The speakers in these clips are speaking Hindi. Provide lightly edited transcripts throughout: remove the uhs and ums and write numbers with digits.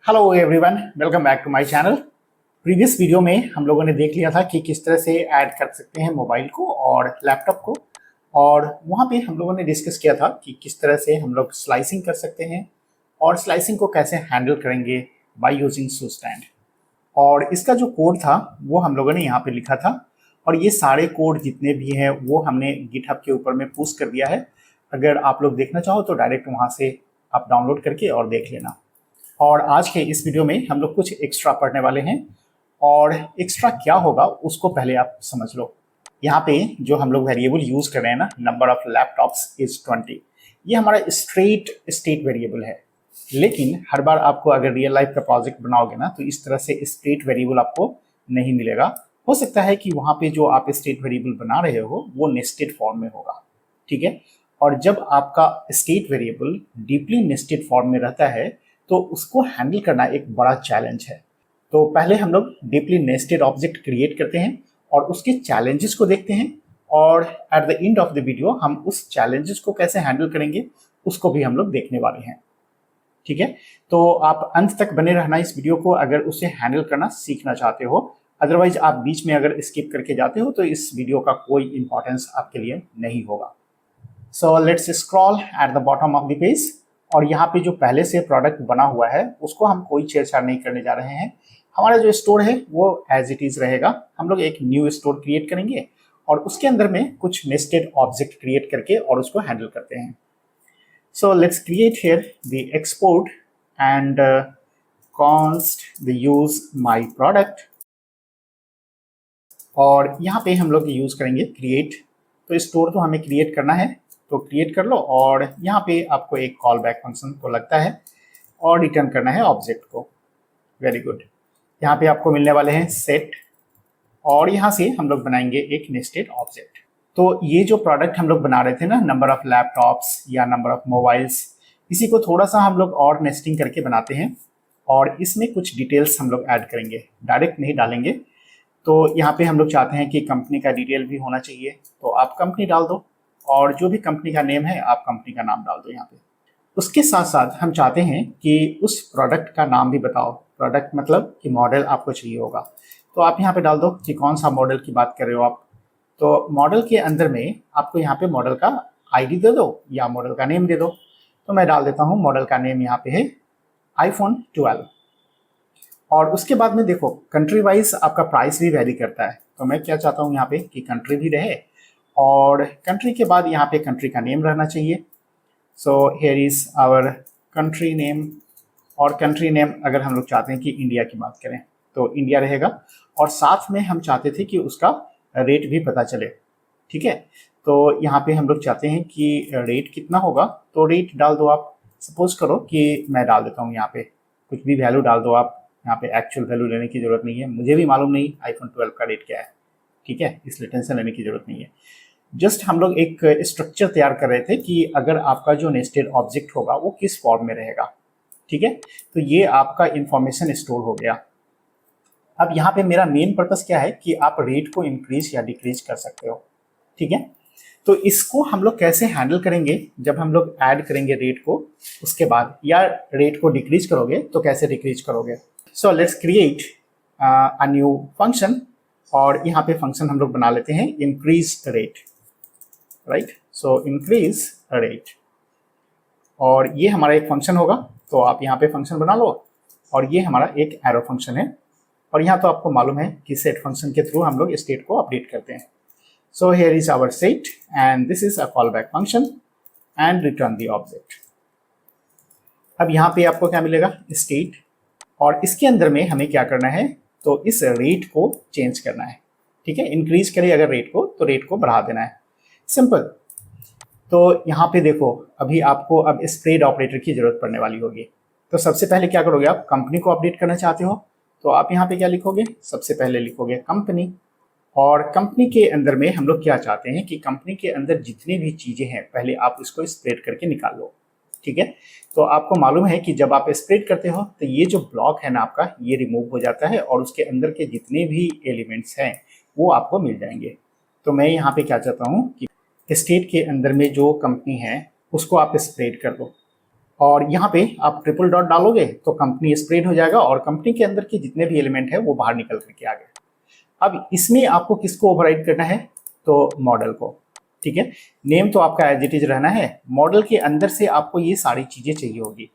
Hello everyone, welcome back to my channel. Previous video में हम लोगों ने देख लिया था कि किस तरह से ऐड कर सकते हैं मोबाइल को और लैपटॉप को, और वहाँ पे हम लोगों ने डिस्कस किया था कि किस तरह से हम लोग स्लाइसिंग कर सकते हैं और स्लाइसिंग को कैसे हैंडल करेंगे बाय यूजिंग सू स्टैंड। और इसका जो कोड था वो हम लोगों ने यहाँ पे लिखा था, और ये सारे कोड जितने भी हैं वो हमने गिटहब के ऊपर में पोस्ट कर दिया है। अगर आप लोग देखना चाहो तो डायरेक्ट वहाँ से आप डाउनलोड करके और देख लेना। और आज के इस वीडियो में हम लोग कुछ एक्स्ट्रा पढ़ने वाले हैं, और एक्स्ट्रा क्या होगा उसको पहले आप समझ लो। यहाँ पे जो हम लोग वेरिएबल यूज कर रहे हैं ना, नंबर ऑफ लैपटॉप्स इज 20, ये हमारा स्ट्रेट स्टेट वेरिएबल है। लेकिन हर बार आपको अगर रियल लाइफ का प्रोजेक्ट बनाओगे ना तो इस तरह से स्टेट वेरिएबल आपको नहीं मिलेगा। हो सकता है कि वहाँ पे जो आप स्टेट वेरिएबल बना रहे हो वो नेस्टेड फॉर्म में होगा, ठीक है। और जब आपका state variable deeply nested form में रहता है तो उसको हैंडल करना एक बड़ा चैलेंज है। तो पहले हम लोग डीपली नेस्टेड ऑब्जेक्ट क्रिएट करते हैं और उसके चैलेंजेस को देखते हैं, और at the end of the video हम उस चैलेंजेस को कैसे हैंडल करेंगे उसको भी हम लोग देखने वाले हैं, ठीक है। तो आप अंत तक बने रहना इस वीडियो को अगर उसे हैंडल करना सीखना चाहते हो। अदरवाइज आप बीच में अगर स्किप करके जाते हो तो इस वीडियो का कोई इंपॉर्टेंस आपके लिए नहीं होगा। So let's scroll at the bottom of the page, और यहाँ पे जो पहले से प्रोडक्ट बना हुआ है उसको हम कोई छेड़छाड़ नहीं करने जा रहे हैं। हमारा जो स्टोर है वो एज इट इज रहेगा। हम लोग एक न्यू स्टोर क्रिएट करेंगे और उसके अंदर में कुछ नेस्टेड ऑब्जेक्ट क्रिएट करके और उसको हैंडल करते हैं। So let's create here the export and const the use my product, और यहाँ पे हम लोग यूज करेंगे क्रिएट। तो स्टोर तो हमें क्रिएट करना है तो क्रिएट कर लो, और यहाँ पे आपको एक कॉल बैक फंक्शन को लगता है और रिटर्न करना है ऑब्जेक्ट को। Very good. यहाँ पे आपको मिलने वाले हैं सेट, और यहाँ से हम लोग बनाएंगे एक नेस्टेड ऑब्जेक्ट। तो ये जो प्रोडक्ट हम लोग बना रहे थे ना, नंबर ऑफ लैपटॉप्स या नंबर ऑफ मोबाइल्स, इसी को थोड़ा सा हम लोग और नेस्टिंग करके बनाते हैं, और इसमें कुछ डिटेल्स हम लोग ऐड करेंगे, डायरेक्ट नहीं डालेंगे। तो यहाँ पे हम लोग चाहते हैं कि कंपनी का डिटेल भी होना चाहिए, तो आप कंपनी डाल दो, और जो भी कंपनी का नेम है आप कंपनी का नाम डाल दो यहाँ पे। उसके साथ साथ हम चाहते हैं कि उस प्रोडक्ट का नाम भी बताओ। प्रोडक्ट मतलब कि मॉडल आपको चाहिए होगा, तो आप यहाँ पे डाल दो कि कौन सा मॉडल की बात कर रहे हो आप। तो मॉडल के अंदर में आपको यहाँ पे मॉडल का आईडी दे दो या मॉडल का नेम दे दो। तो मैं डाल देता हूँ मॉडल का नेम यहाँ पे है iPhone 12। और उसके बाद में देखो कंट्री वाइज आपका प्राइस भी वैरी करता है, तो मैं क्या चाहता हूँ यहाँ पे कि कंट्री भी रहे, और कंट्री के बाद यहाँ पे कंट्री का नेम रहना चाहिए। So here is our country name, और कंट्री नेम अगर हम लोग चाहते हैं कि इंडिया की बात करें तो इंडिया रहेगा, और साथ में हम चाहते थे कि उसका रेट भी पता चले, ठीक है। तो यहाँ पे हम लोग चाहते हैं कि रेट कितना होगा, तो रेट डाल दो आप। सपोज करो कि मैं डाल देता हूँ यहाँ पे कुछ भी वैल्यू डाल दो आप। यहाँ पे एक्चुअल वैल्यू लेने की जरूरत नहीं है, मुझे भी मालूम नहीं iPhone 12 का रेट क्या है, ठीक है, इसलिए टेंशन लेने की जरूरत नहीं है। जस्ट हम लोग एक स्ट्रक्चर तैयार कर रहे थे कि अगर आपका जो नेस्टेड ऑब्जेक्ट होगा वो किस फॉर्म में रहेगा, ठीक है। तो ये आपका इंफॉर्मेशन स्टोर हो गया। अब यहाँ पे मेरा मेन पर्पस क्या है कि आप रेट को इंक्रीज या डिक्रीज कर सकते हो, ठीक है। तो इसको हम लोग कैसे हैंडल करेंगे जब हम लोग ऐड करेंगे रेट को, उसके बाद या रेट को डिक्रीज करोगे तो कैसे डिक्रीज करोगे। So let's create a new function, और यहाँ पे फंक्शन हम लोग बना लेते हैं increase rate, right. So increase rate, और ये हमारा एक फंक्शन होगा, तो आप यहाँ पे फंक्शन बना लो, और ये हमारा एक एरो फंक्शन है। और यहाँ तो आपको मालूम है कि सेट फंक्शन के थ्रू हम लोग स्टेट को अपडेट करते हैं। So here is our set and this is a call back function and return the object. अब यहाँ पे आपको क्या मिलेगा, स्टेट, और इसके अंदर में हमें क्या करना है, तो इस रेट को चेंज करना है, ठीक है। इंक्रीज करें अगर रेट को तो रेट को बढ़ा देना है, सिंपल। तो यहाँ पे देखो अभी आपको अब स्प्रेड ऑपरेटर की जरूरत पड़ने वाली होगी। तो सबसे पहले क्या करोगे, आप कंपनी को अपडेट करना चाहते हो तो आप यहाँ पे क्या लिखोगे, सबसे पहले लिखोगे कंपनी। और कंपनी के अंदर में हम लोग क्या चाहते हैं कि कंपनी के अंदर जितनी भी चीजें हैं पहले आप इसको स्प्रेड करके निकाल लो, ठीक है। तो आपको मालूम है कि जब आप स्प्रेड करते हो तो ये जो ब्लॉक है ना आपका, ये रिमूव हो जाता है और उसके अंदर के जितने भी एलिमेंट्स हैं वो आपको मिल जाएंगे। तो मैं यहाँ पे क्या चाहता हूँ कि स्टेट के अंदर में जो कंपनी है उसको आप स्प्रेड कर दो, और यहाँ पे आप ट्रिपल डॉट डालोगे तो कंपनी स्प्रेड हो जाएगा और कंपनी के अंदर के जितने भी एलिमेंट है वो बाहर निकल करके आ गए। अब इसमें आपको किसको ओवरराइड करना है, तो मॉडल को। ठीक है, नेम तो आपका एज इट इज रहना है, मॉडल के अंदर से आपको ये सारी चीजें चाहिए होगी।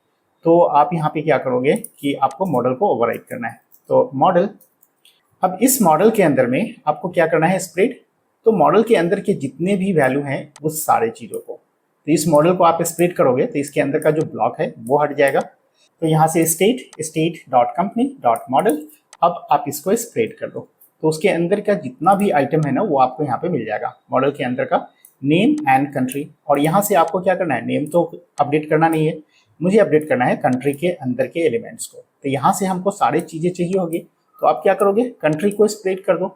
तो आप यहाँ पे क्या करोगे कि आपको मॉडल को ओवरराइड करना है, तो मॉडल। अब इस मॉडल के अंदर में आपको क्या करना है, स्प्रेड। तो मॉडल के अंदर के जितने भी वैल्यू हैं उस सारे चीज़ों को, तो इस मॉडल को आप स्प्रेड करोगे तो इसके अंदर का जो ब्लॉक है वो हट जाएगा। तो यहाँ से state dot company dot model, अब आप इसको स्प्रेड कर दो तो उसके अंदर का जितना भी आइटम है ना वो आपको यहाँ पे मिल जाएगा। मॉडल के अंदर का नेम एंड कंट्री, और यहाँ से आपको क्या करना है, नेम तो अपडेट करना नहीं है, मुझे अपडेट करना है कंट्री के अंदर के एलिमेंट्स को। तो यहाँ से हमको सारी चीज़ें चाहिए होगी, तो आप क्या करोगे, कंट्री को स्प्रेड कर दो।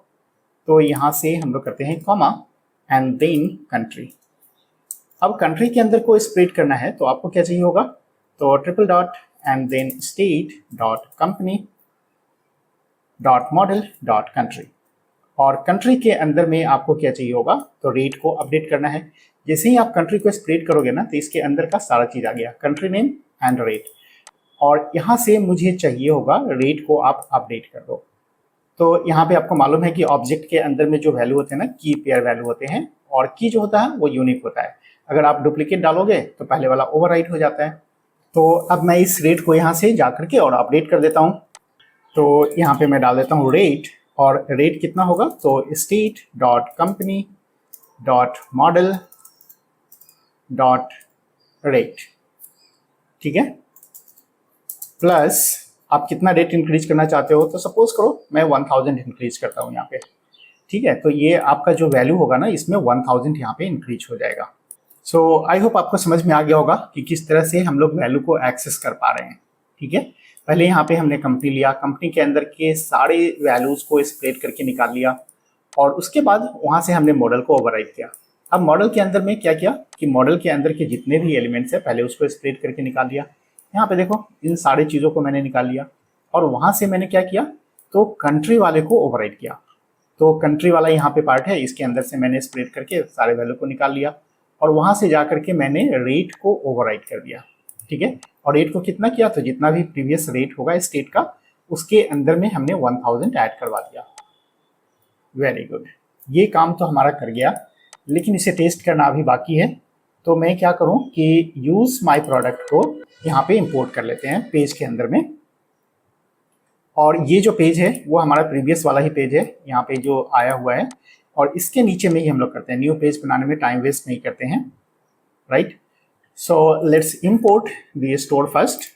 तो यहाँ से हम लोग करते हैं कॉमा एंड देन कंट्री। अब कंट्री के अंदर को स्प्रेड करना है तो आपको क्या चाहिए होगा, तो triple dot and then state dot company dot model dot country, और कंट्री के अंदर में आपको क्या चाहिए होगा, तो रेट को अपडेट करना है। जैसे ही आप कंट्री को स्प्रेड करोगे ना तो इसके अंदर का सारा चीज आ गया, कंट्री नेम एंड रेट, और यहाँ से मुझे चाहिए होगा रेट को आप अपडेट कर दो। तो यहाँ पे आपको मालूम है कि ऑब्जेक्ट के अंदर में जो वैल्यू होते हैं ना, की पेयर वैल्यू होते हैं, और की जो होता है वो यूनिक होता है। अगर आप डुप्लीकेट डालोगे तो पहले वाला ओवरराइट हो जाता है। तो अब मैं इस रेट को यहाँ से जा करके और अपडेट कर देता हूँ। तो यहाँ पे मैं डाल देता हूँ रेट, और रेट कितना होगा, तो state dot company dot model dot rate. ठीक है, प्लस आप कितना रेट इंक्रीज करना चाहते हो, तो सपोज करो मैं 1000 इंक्रीज करता हूँ यहाँ पे। ठीक है, तो ये आपका जो वैल्यू होगा ना इसमें 1000 यहाँ पे इंक्रीज हो जाएगा। सो आई होप आपको समझ में आ गया होगा कि किस तरह से हम लोग वैल्यू को एक्सेस कर पा रहे हैं। ठीक है, पहले यहाँ पे हमने कंपनी लिया, कंपनी के अंदर के सारे वैल्यूज को स्प्रेड करके निकाल लिया, और उसके बाद वहाँ से हमने मॉडल को ओवरराइड किया। अब मॉडल के अंदर में क्या किया कि मॉडल के अंदर के जितने भी एलिमेंट्स है पहले उसको स्प्रेड करके निकाल लिया। यहाँ पे देखो इन सारी चीज़ों को मैंने निकाल लिया, और वहाँ से मैंने क्या किया, तो कंट्री वाले को ओवरराइड किया। तो कंट्री वाला यहाँ पे पार्ट है, इसके अंदर से मैंने स्प्रेड करके सारे वैल्यू को निकाल लिया, और वहाँ से जा करके मैंने रेट को ओवरराइड कर दिया। ठीक है, और रेट को कितना किया, तो जितना भी प्रीवियस रेट होगा स्टेट का उसके अंदर में हमने 1000 ऐड करवा दिया। वेरी गुड, ये काम तो हमारा कर गया, लेकिन इसे टेस्ट करना अभी बाकी है। तो मैं क्या करूं कि यूज माय प्रोडक्ट को यहाँ पे इंपोर्ट कर लेते हैं पेज के अंदर में, और ये जो पेज है वो हमारा प्रीवियस वाला ही पेज है यहाँ पे जो आया हुआ है, और इसके नीचे में ही हम लोग करते हैं, न्यू पेज बनाने में टाइम वेस्ट नहीं करते हैं, right. So let's import the store first,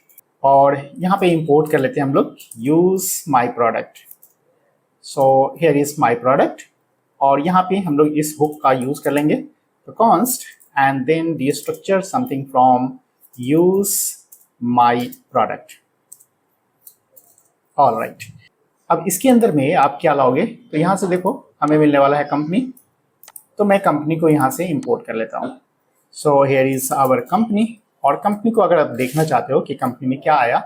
और यहाँ पे इंपोर्ट कर लेते हैं हम लोग use my product. So here is my product, और यहाँ पे हम लोग इस हुक का यूज कर लेंगे, तो const and then the structure something from use my product. All right, अब इसके अंदर में आप क्या लाओगे, तो यहाँ से देखो हमें मिलने वाला है कंपनी, तो मैं कंपनी को यहाँ से इंपोर्ट कर लेता हूँ। So here is our company, और कंपनी को अगर आप देखना चाहते हो कि कंपनी में क्या आया,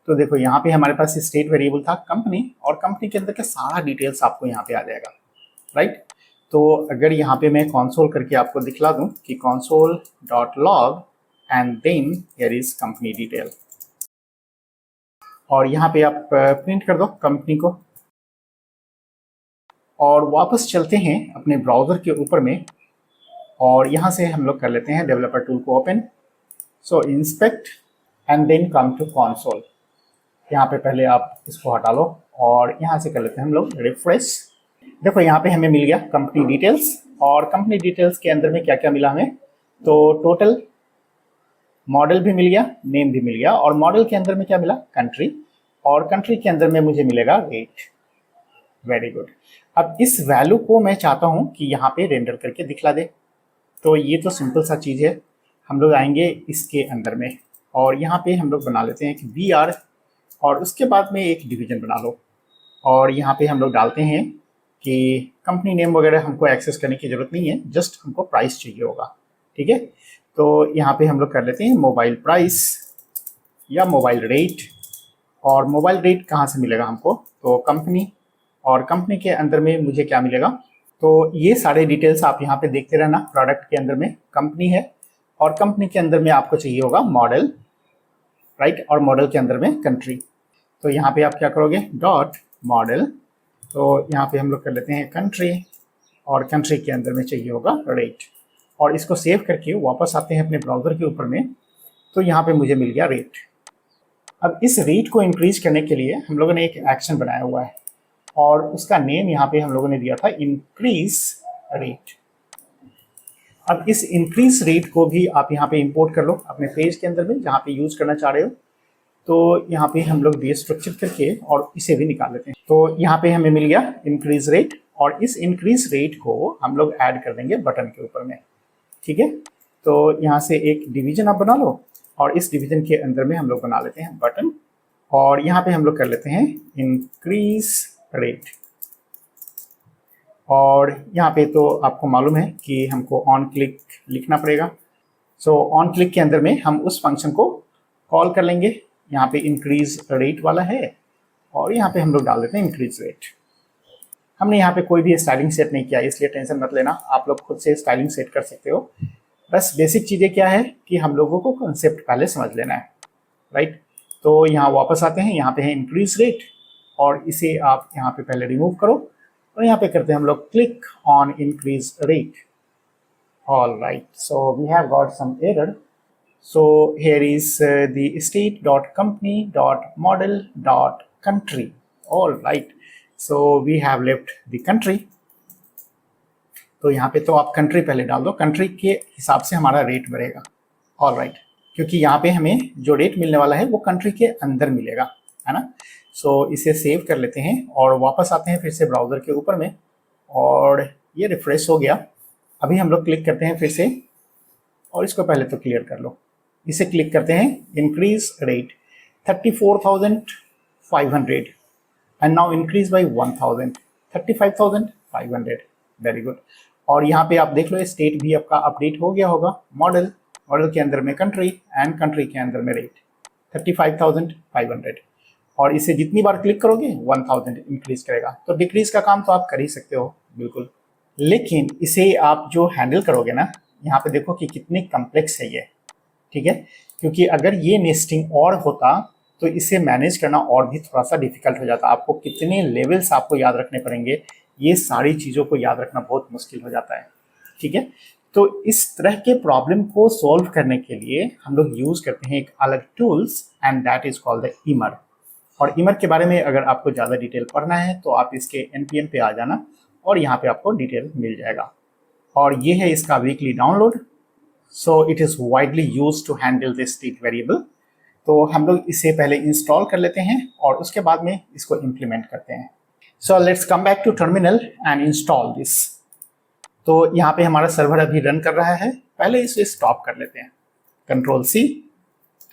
तो देखो यहाँ पे हमारे पास स्टेट वेरिएबल था कंपनी, और कंपनी के अंदर का सारा डिटेल्स आपको यहाँ पे आ जाएगा, राइट। तो अगर यहाँ पे मैं कंसोल करके आपको दिखला दूँ कि console dot log and then here is company detail, और यहाँ पे आप प्रिंट कर दो कंपनी को, और वापस चलते हैं अपने ब्राउज़र के ऊपर में, और यहाँ से हम लोग कर लेते हैं डेवलपर टूल को open. So inspect and then come to console, यहाँ पे पहले आप इसको हटा लो, और यहाँ से कर लेते हैं हम लोग रिफ्रेश। देखो यहाँ पे हमें मिल गया कंपनी डिटेल्स, और कंपनी डिटेल्स के अंदर में क्या क्या मिला हमें, तो टोटल, मॉडल भी मिल गया, नेम भी मिल गया, और मॉडल के अंदर में क्या मिला, कंट्री, और कंट्री के अंदर में मुझे मिलेगा रेट। वेरी गुड, अब इस वैल्यू को मैं चाहता हूँ कि यहाँ पे रेंडर करके दिखला दे, तो ये तो सिंपल सा चीज़ है। हम लोग आएंगे इसके अंदर में, और यहाँ पे हम लोग बना लेते हैं कि BR, और उसके बाद में एक डिवीजन बना लो, और यहाँ पे हम लोग डालते हैं कि कंपनी नेम वगैरह हमको एक्सेस करने की ज़रूरत नहीं है, जस्ट हमको प्राइस चाहिए होगा। ठीक है, तो यहाँ पे हम लोग कर लेते हैं मोबाइल प्राइस या मोबाइल रेट, और मोबाइल रेट कहाँ से मिलेगा हमको, तो कंपनी, और कंपनी के अंदर में मुझे क्या मिलेगा, तो ये सारे डिटेल्स आप यहाँ पे देखते रहना। प्रोडक्ट के अंदर में कंपनी है, और कंपनी के अंदर में आपको चाहिए होगा मॉडल, राइट, और मॉडल के अंदर में कंट्री। तो यहाँ पे आप क्या करोगे, डॉट मॉडल, तो यहाँ पे हम लोग कर लेते हैं कंट्री, और कंट्री के अंदर में चाहिए होगा रेट, और इसको सेव करके वापस आते हैं अपने ब्राउज़र के ऊपर में। तो यहाँ पे मुझे मिल गया रेट। अब इस रेट को इंक्रीज करने के लिए हम लोगों ने एक एक्शन बनाया हुआ है, और उसका नेम यहाँ पे हम लोगों ने दिया था इंक्रीज रेट। अब इस इंक्रीज रेट को भी आप यहाँ पे इंपोर्ट कर लो अपने पेज के अंदर में जहाँ पे यूज करना चाह रहे हो। तो यहाँ पे हम लोग बेस स्ट्रक्चर करके और इसे भी निकाल लेते हैं। तो यहाँ पे हमें मिल गया इंक्रीज रेट, और इस इंक्रीज रेट को हम लोग ऐड कर देंगे बटन के ऊपर में। ठीक है, तो यहाँ से एक डिवीजन आप बना लो, और इस डिवीजन के अंदर में हम लोग बना लेते हैं बटन, और यहाँ पे हम लोग कर लेते हैं इंक्रीज रेट। और यहाँ पे तो आपको मालूम है कि हमको ऑन क्लिक लिखना पड़ेगा। सो ऑन क्लिक के अंदर में हम उस फंक्शन को कॉल कर लेंगे, यहाँ पे इंक्रीज रेट वाला है, और यहाँ पे हम लोग डाल देते हैं इंक्रीज रेट। हमने यहाँ पे कोई भी स्टाइलिंग सेट नहीं किया, इसलिए टेंशन मत लेना, आप लोग खुद से स्टाइलिंग सेट कर सकते हो। बस बेसिक चीज़ें क्या है कि हम लोगों को कॉन्सेप्ट पहले समझ लेना है, राइट। तो यहाँ वापस आते हैं, यहाँ पे है इंक्रीज रेट, और इसे आप यहाँ पे पहले रिमूव करो, और यहाँ पे करते हैं हम लोग click on increase rate. All right, so we have got some error. So here is the state.company.model.country. All right. So we have left the country. तो यहाँ पे तो आप कंट्री पहले डाल दो, कंट्री के हिसाब से हमारा रेट बढ़ेगा। ऑल राइट, क्योंकि यहाँ पे हमें जो रेट मिलने वाला है वो कंट्री के अंदर मिलेगा, है ना। सो इसे सेव कर लेते हैं और वापस आते हैं फिर से ब्राउज़र के ऊपर में, और ये रिफ्रेश हो गया। अभी हम लोग क्लिक करते हैं फिर से, और इसको पहले तो क्लियर कर लो। इसे क्लिक करते हैं, increase rate 34,500 and now increase by 1,000, 35,500। Very good. और यहाँ पे आप देख लो स्टेट भी आपका अपडेट हो गया होगा। मॉडल, मॉडल के अंदर में कंट्री, एंड कंट्री के अंदर में रेट 35,500, और इसे जितनी बार क्लिक करोगे 1,000 इंक्रीज करेगा। तो डिक्रीज का काम तो आप कर ही सकते हो बिल्कुल, लेकिन इसे आप जो हैंडल करोगे ना, यहाँ पे देखो कि कितनी कम्प्लेक्स है ये, ठीक है। क्योंकि अगर ये नेस्टिंग और होता तो इसे मैनेज करना और भी थोड़ा सा डिफिकल्ट हो जाता। आपको कितने लेवल्स आपको याद रखने पड़ेंगे, ये सारी चीज़ों को याद रखना बहुत मुश्किल हो जाता है, ठीक है। तो इस तरह के प्रॉब्लम को सॉल्व करने के लिए हम लोग यूज़ करते हैं एक अलग tools, and that is called the इमर। और इमर के बारे में अगर आपको ज़्यादा डिटेल पढ़ना है तो आप इसके NPM पे आ जाना, और यहाँ पे आपको डिटेल मिल जाएगा। और ये है इसका weekly download. So it is widely used to handle this state variable. तो हम लोग इसे पहले इंस्टॉल कर लेते हैं और उसके बाद में इसको इम्प्लीमेंट करते हैं। So let's come back to terminal and install this. तो यहाँ पे हमारा सर्वर अभी रन कर रहा है, पहले इसे स्टॉप कर लेते हैं, Ctrl+C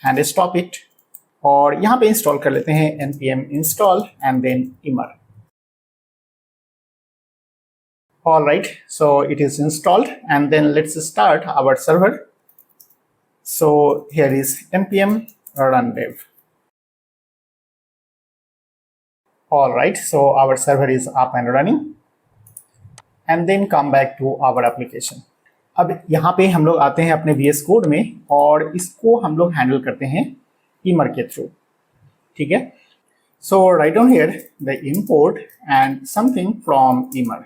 and stop it, और यहाँ पे इंस्टॉल कर लेते हैं npm install and then immer. All right, so it is installed, and then let's start our server. So here is npm run dev. All right, so our server is up and running, and then come back to our application. अब यहाँ पे हम लोग आते हैं अपने VS Code में, और इसको हम लोग हैंडल करते हैं immer के थ्रू, ठीक है। So write down here the import and something from immer.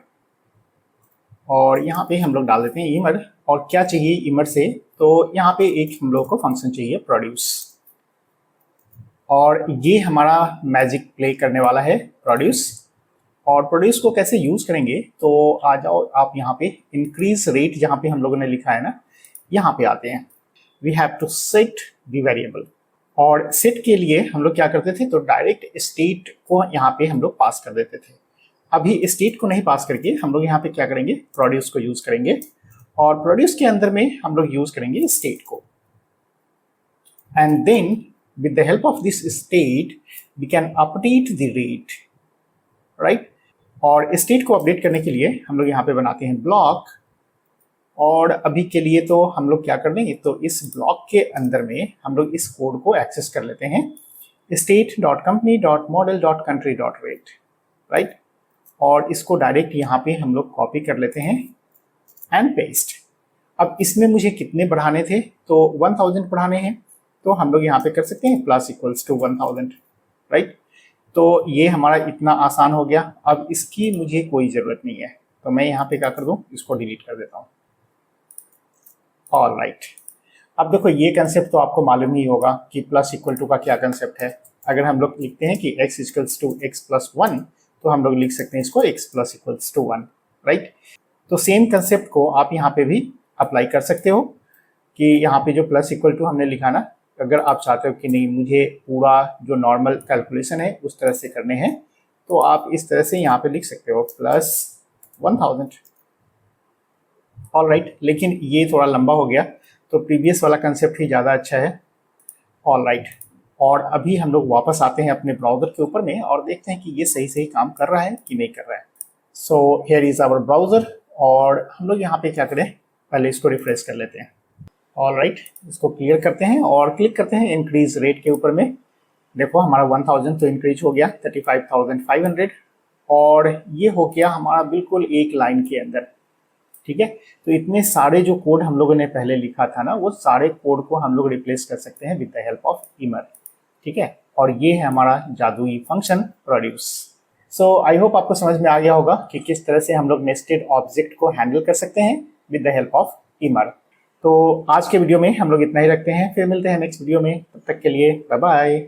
और यहाँ पे हम लोग डाल देते हैं इमर, और क्या चाहिए इमर से, तो यहाँ पे एक हम लोग को फंक्शन चाहिए प्रोड्यूस, और ये हमारा मैजिक प्ले करने वाला है प्रोड्यूस। और प्रोड्यूस को कैसे यूज करेंगे, तो आ जाओ आप यहाँ पे इंक्रीज रेट जहाँ पे हम लोगों ने लिखा है ना, यहाँ पे आते हैं। We have to set the variable, और सेट के लिए हम लोग क्या करते थे, तो डायरेक्ट स्टेट को यहाँ पे हम लोग पास कर देते थे। अभी स्टेट को नहीं पास करके हम लोग यहाँ पे क्या करेंगे, प्रोड्यूस को यूज करेंगे, और प्रोड्यूस के अंदर में हम लोग यूज करेंगे स्टेट को, and then with the help of this state we can update the rate, right. और स्टेट को अपडेट करने के लिए हम लोग यहाँ पे बनाते हैं ब्लॉक, और अभी के लिए तो हम लोग क्या कर देंगे, तो इस ब्लॉक के अंदर में हम लोग इस कोड को एक्सेस कर लेते हैं, state.company.model.country.rate, राइट। और इसको डायरेक्ट यहाँ पे हम लोग कॉपी कर लेते हैं एंड पेस्ट। अब इसमें मुझे कितने बढ़ाने थे, तो 1000 बढ़ाने हैं, तो हम लोग यहाँ पे कर सकते हैं प्लस इक्वल्स टू 1000, राइट। तो ये हमारा इतना आसान हो गया। अब इसकी मुझे कोई ज़रूरत नहीं है, तो मैं यहाँ पे क्या कर दूँ, इसको डिलीट कर देता हूँ। ऑल राइट, अब देखो ये कंसेप्ट तो आपको मालूम ही होगा कि प्लस इक्वल टू का क्या कंसेप्ट है। अगर हम लोग लिखते हैं कि x equals to x plus 1, तो हम लोग लिख सकते हैं इसको x प्लस इक्वल्स टू 1, राइट। तो सेम कंसेप्ट को आप यहाँ पे भी अप्लाई कर सकते हो कि यहाँ पे जो प्लस इक्वल टू हमने लिखा ना, अगर आप चाहते हो कि नहीं मुझे पूरा जो नॉर्मल कैलकुलेशन है उस तरह से करने हैं, तो आप इस तरह से यहाँ पे लिख सकते हो प्लस 1000। ऑल राइट, लेकिन ये थोड़ा लंबा हो गया, तो प्रीवियस वाला कंसेप्ट ही ज़्यादा अच्छा है। ऑल राइट, और अभी हम लोग वापस आते हैं अपने ब्राउज़र के ऊपर में और देखते हैं कि ये सही सही काम कर रहा है कि नहीं कर रहा है। So here is our browser, और हम लोग यहाँ पे क्या करें, पहले इसको रिफ्रेश कर लेते हैं। ऑल राइट, इसको क्लियर करते हैं और क्लिक करते हैं इंक्रीज रेट के ऊपर में। देखो हमारा 1000 तो इंक्रीज हो गया 35,500, और ये हो गया हमारा बिल्कुल एक लाइन के अंदर, ठीक है। तो इतने सारे जो कोड हम लोगों ने पहले लिखा था ना, वो सारे कोड को हम लोग रिप्लेस कर सकते हैं विद द हेल्प ऑफ इमर, ठीक है। और ये है हमारा जादुई function produce. So I hope आपको समझ में आ गया होगा कि किस तरह से हम लोग नेस्टेड ऑब्जेक्ट को हैंडल कर सकते हैं विद द हेल्प ऑफ इमर। तो आज के वीडियो में हम लोग इतना ही रखते हैं, फिर मिलते हैं नेक्स्ट वीडियो में, तब तक के लिए बाय बाय।